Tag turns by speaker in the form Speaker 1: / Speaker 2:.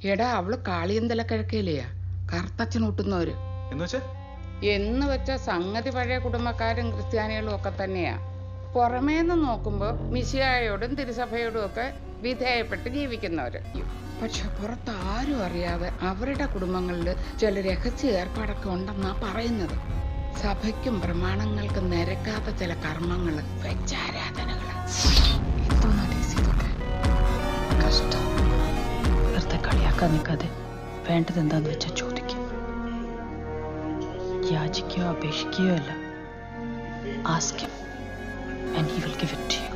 Speaker 1: എടാ അവള് കാളിയന്തല കിഴക്കേലെയാ, കറുത്തച്ഛൻ ഊട്ടുന്നവര്. എന്ന് വെച്ച സംഗതി പഴയ കുടുംബക്കാരും ക്രിസ്ത്യാനികളും ഒക്കെ തന്നെയാ. പുറമേന്ന് നോക്കുമ്പോ മിശിഹായോടും തിരുസഭയോടും ഒക്കെ വിധേയപ്പെട്ട് ജീവിക്കുന്നവര്. പക്ഷെ പുറത്ത് ആരും അറിയാതെ അവരുടെ കുടുംബങ്ങളിൽ ചില രഹസ്യ ഏർപ്പാടൊക്കെ ഉണ്ടെന്നാ പറയുന്നത്. സഭയ്ക്കും പ്രമാണങ്ങൾക്കും നിരക്കാത്ത ചില കർമ്മങ്ങള്, വെച്ചാരാധനകള്.
Speaker 2: കഷ്ടം. വെറുതെ കളിയാക്കാൻ നിൽക്കാതെ വേണ്ടത് എന്താന്ന് വെച്ചാൽ ചോദിക്കും. യാചിക്കുകയോ അപേക്ഷിക്കുകയോ അല്ല. Ask him and he will give it to you.